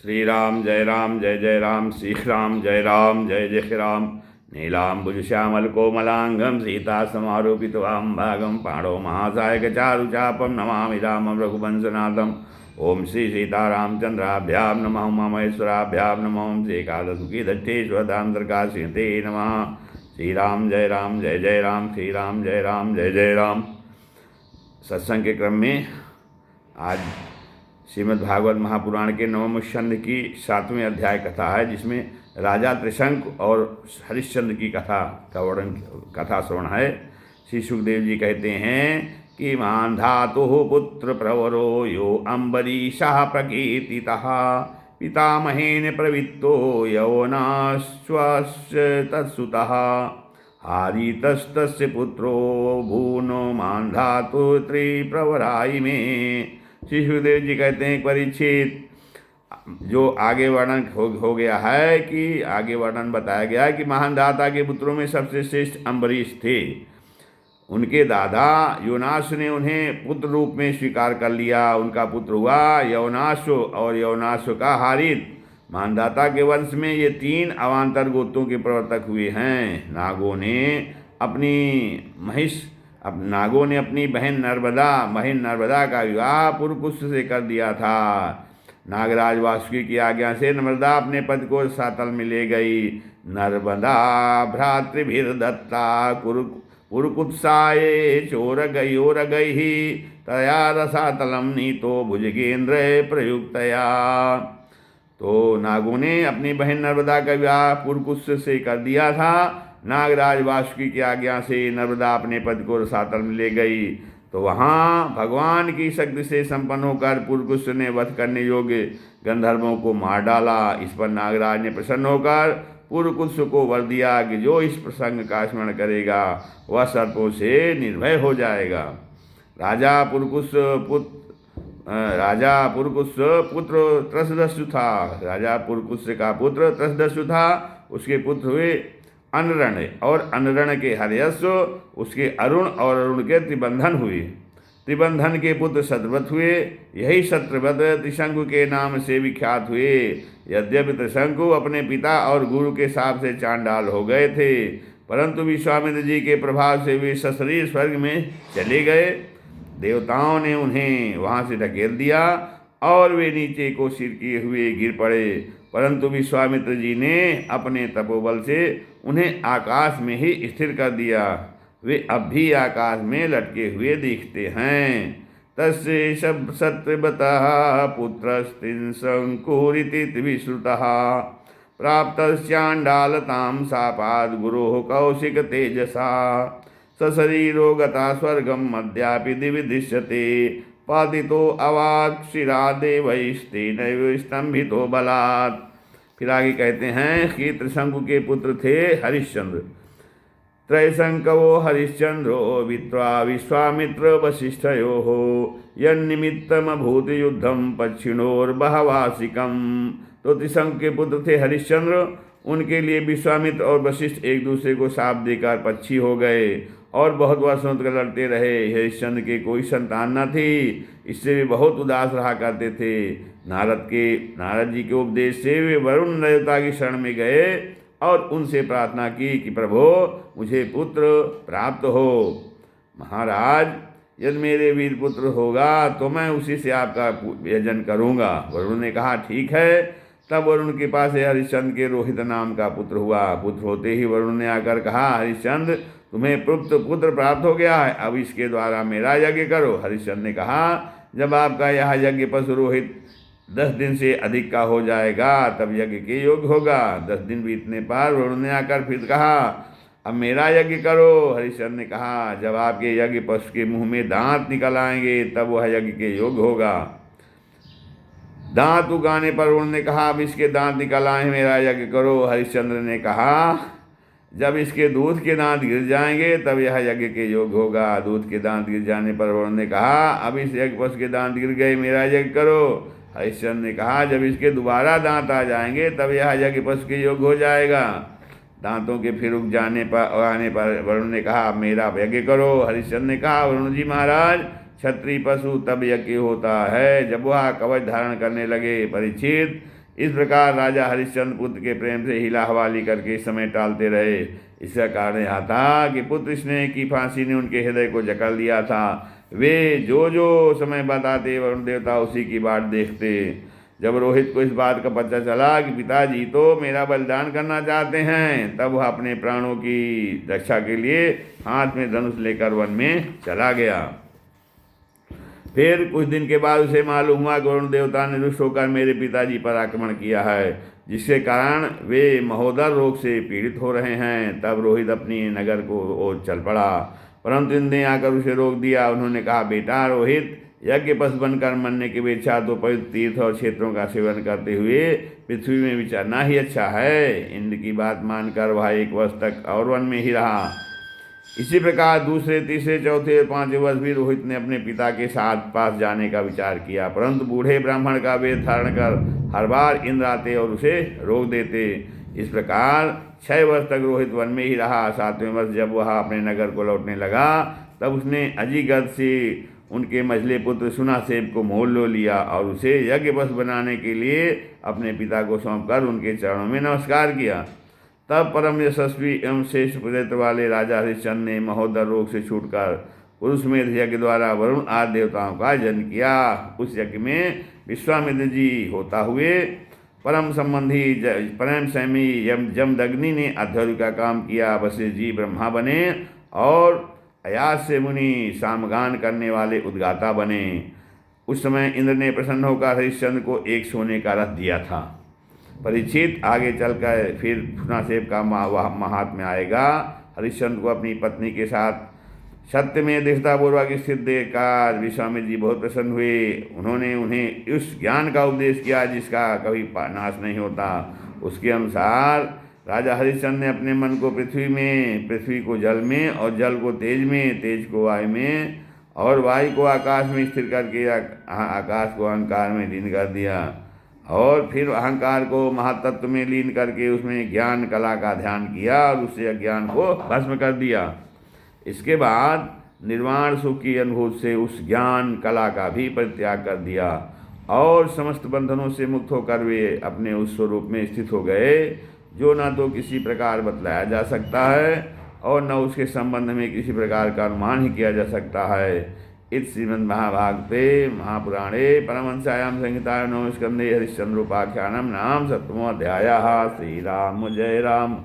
श्री राम जय जय राम, श्री राम जय जय राम। नीलाम्बुज श्यामल कोमलांगम सीता समारोपितवाम भागम पाणो महासायक चारुचापम नमामि रामं रघुवंशनाथम। ओम श्री सीतारामचंद्राभ्याम नमः, उमामहेश्वराभ्याम नमः, श्री एकादशमुखी दट्ठेश्वरांतरकाश्यते नमः। श्री राम जय जय राम, श्री राम जय जय राम। सत्संग के क्रम में आज श्रीमद् भागवत महापुराण के नवम स्कंध की 7वें अध्याय कथा है, जिसमें राजा त्रिशंक और हरिश्चंद्र की कथा श्रवण है। श्री सुखदेव जी कहते हैं कि मान धातु पुत्र प्रवरो यो अम्बरीशः प्रकीर्तितः पितामहेन प्रवृत्तो यवनाश्वस्य तत्सुतः हारितस्तस्य पुत्रो भूनो मान धातु त्रिप्रवराई में। श्री सुखदेव जी कहते हैं परीक्षित, जो आगे वर्णन हो गया है कि आगे वर्णन बताया गया है कि महान दाता के पुत्रों में सबसे श्रेष्ठ अम्बरीश थे। उनके दादा योनाश ने उन्हें पुत्र रूप में स्वीकार कर लिया। उनका पुत्र हुआ यवनाश और यवनाश का हारित। मानदाता के वंश में ये 3 अवान्तर गोत्रों के प्रवर्तक हुए हैं। नागों ने अपनी बहन नर्मदा का विवाह पुरकुश से कर दिया था। नागराज वासुकी की आज्ञा से नर्मदा अपने पद को सातल में ले गई। नर्मदा भ्रातृभिर्दत्ता पुरकुत्साये चोर गई तया रसातलम नीतो भुजगेंद्र प्रयुक्तया। तो नागों ने अपनी बहन नर्मदा का विवाह पुरकुश से कर दिया था। नागराज वासुकी की आज्ञा से नर्मदा अपने पद को रसातल में ले गई। तो वहाँ भगवान की शक्ति से संपन्न होकर पुरकुश ने वध करने योग्य गंधर्वों को मार डाला। इस पर नागराज ने प्रसन्न होकर पुरकुश को वर दिया कि जो इस प्रसंग का स्मरण करेगा वह सर्पों से निर्भय हो जाएगा। राजा पुरकुश पुत्र त्रसदस्यु था। राजा पुरकुश का पुत्र त्रसदस्यु था। उसके पुत्र हुए अनरण और अनरण के हर्यस्व, उसके अरुण और अरुण के त्रिबंधन हुए। त्रिबंधन के पुत्र शतव्रत हुए। यही शतव्रत त्रिशंकु के नाम से विख्यात हुए। यद्यपि त्रिशंकु अपने पिता और गुरु के शाप से चांडाल हो गए थे, परंतु विश्वामित्र जी के प्रभाव से वे सशरीर स्वर्ग में चले गए। देवताओं ने उन्हें वहाँ से ढकेल दिया और वे नीचे को सिर किए हुए गिर पड़े, परंतु विश्वामित्र जी ने अपने तपोबल से उन्हें आकाश में ही स्थिर कर दिया। वे अब भी आकाश में लटके हुए दिखते हैं। तस्य शतव्रतः पुत्रस्त्रिशंकुरिति विश्रुतः प्राप्तश्चाण्डालतां शापाद् गुरोः कौशिक तेजसा सशरीरो गता स्वर्गं मद्यापि दिवि दृश्यते पातितो अवाक्षिरा देवैस्तेनैव स्तंभितो बलात्। फिर आगे कहते हैं कि त्रिशंकु के पुत्र थे हरिश्चंद्र। त्रैशंकवो हरिश्चंद्रो वित्वा विश्वामित्र वसिष्ठयोः यन्निमित्तमभूत युद्धम पक्षिणोर्बहवासिकम। तो त्रिशंकु के पुत्र थे हरिश्चंद्र। उनके लिए विश्वामित्र और वशिष्ठ एक दूसरे को शाप देकर पक्षी हो गए और बहुत वर्षों तक लड़ते रहे। हरिश्चंद्र के कोई संतान न थी, इससे वे बहुत उदास रहा करते थे। नारद जी के उपदेश से वे वरुण देवता की शरण में गए और उनसे प्रार्थना की कि प्रभु मुझे पुत्र प्राप्त हो। महाराज, यदि मेरे वीर पुत्र होगा तो मैं उसी से आपका यजन करूँगा। वरुण ने कहा ठीक है। तब वरुण के पास हरिश्चंद्र के रोहित नाम का पुत्र हुआ। पुत्र होते ही वरुण ने आकर कहा, हरिश्चंद्र तुम्हें पुत्र प्राप्त हो गया है, अब इसके द्वारा मेरा यज्ञ करो। हरिश्चंद्र ने कहा, जब आपका यह यज्ञ पशु रोहित 10 दिन से अधिक का हो जाएगा तब यज्ञ के योग्य होगा। 10 दिन बीतने पर वरुण ने आकर फिर कहा, अब मेरा यज्ञ करो। हरिश्चंद्र ने कहा, जब आपके यज्ञ पशु के मुंह में दांत निकल आएंगे तब वह यज्ञ के योग्य होगा। दांत उगाने पर वरुण ने कहा, अब इसके दांत निकल आए, मेरा यज्ञ करो। हरिश्चंद्र ने कहा, जब इसके दूध के दांत गिर जाएंगे तब यह यज्ञ के योग्य होगा। दूध के दांत गिर जाने पर वरुण ने कहा, अब इस यज्ञ पशु के दांत गिर गए, मेरा यज्ञ करो। हरिश्चंद्र ने कहा, जब इसके दोबारा दांत आ जाएंगे तब यह यज्ञ पशु के योग्य हो जाएगा। दांतों के फिर उग जाने पर आने पर वरुण ने कहा, मेरा यज्ञ करो। हरिश्चंद्र ने कहा, वरुण जी महाराज, क्षत्रिय पशु तब यज्ञ होता है जब वह कवच धारण करने लगे। परीक्षित, इस प्रकार राजा हरिश्चंद्र पुत्र के प्रेम से हिला हवाली करके समय टालते रहे। इसका कारण यह था कि पुत्र स्नेह की फांसी ने उनके हृदय को जकड़ लिया था। वे जो जो समय बताते वरुण देवता उसी की बाट देखते। जब रोहित को इस बात का पता चला कि पिताजी तो मेरा बलिदान करना चाहते हैं, तब वह अपने प्राणों की रक्षा के लिए हाथ में धनुष लेकर वन में चला गया। फिर कुछ दिन के बाद उसे मालूम हुआ कि वरुण देवता ने रुष्ट होकर मेरे पिताजी पर आक्रमण किया है, जिसके कारण वे महोदर रोग से पीड़ित हो रहे हैं। तब रोहित अपनी नगर को ओर चल पड़ा, परंतु इंद्र ने आकर उसे रोक दिया। उन्होंने कहा, बेटा रोहित, यज्ञ पश बनकर मरने की अपेक्षा तो पवित्र तीर्थ और क्षेत्रों का सेवन करते हुए पृथ्वी में विचरना ही अच्छा है। इंद्र की बात मानकर वह 1 वर्ष तक और वन में ही रहा। इसी प्रकार दूसरे, तीसरे, चौथे और 5वें वर्ष भी रोहित ने अपने पिता के साथ पास जाने का विचार किया, परंतु बूढ़े ब्राह्मण का वेद धारण कर हर बार इंद्र आते और उसे रोक देते। इस प्रकार 6 वर्ष तक रोहित वन में ही रहा। 7वें वर्ष जब वह अपने नगर को लौटने लगा, तब उसने अजीगढ़ से उनके मझले पुत्र सुनासेब को मोल लो लिया और उसे यज्ञ पश बनाने के लिए अपने पिता को सौंपकर उनके चरणों में नमस्कार किया। तब परम यशस्वी एवं श्रेष्ठ प्रयत्न वाले राजा हरिश्चंद्र ने महोदर रोग से छूटकर पुरुषमेध यज्ञ द्वारा वरुण आदि देवताओं का जन्म किया। उस यज्ञ में विश्वामित्र जी होता हुए परम संबंधी परम संयमी जमदग्नि ने अध्वर्य का काम किया। वशिष्ठ जी ब्रह्मा बने और अयास से मुनि सामगान करने वाले उद्गाता बने। उस समय इंद्र ने प्रसन्न होकर हरिश्चंद्र को एक सोने का रथ दिया था। परीक्षित, आगे चलकर फिर सुनासेब का महात्म्य आएगा। हरिश्चंद्र को अपनी पत्नी के साथ सत्य में दृढ़तापूर्वक स्थित देखकर विश्वामित्र जी बहुत प्रसन्न हुए। उन्होंने उन्हें उस ज्ञान का उपदेश किया जिसका कभी नाश नहीं होता। उसके अनुसार राजा हरिश्चंद्र ने अपने मन को पृथ्वी में, पृथ्वी को जल में और जल को तेज में, तेज को वायु में और वायु को आकाश में स्थिर करके आकाश को अहंकार में लीन कर दिया और फिर अहंकार को महातत्व में लीन करके उसमें ज्ञान कला का ध्यान किया और उससे अज्ञान को भस्म कर दिया। इसके बाद निर्वाण सुख की अनुभूति से उस ज्ञान कला का भी परित्याग कर दिया और समस्त बंधनों से मुक्त होकर वे अपने उस स्वरूप में स्थित हो गए, जो न तो किसी प्रकार बतलाया जा सकता है और न उसके संबंध में किसी प्रकार का अनुमान ही किया जा सकता है। इस श्रीमद्महाभारते महापुराणे परमहंस्यां संहितायां नवमे स्कन्धे हरिश्चंद्रोपाख्यानं नाम 7वां अध्यायः। श्रीराम जय राम।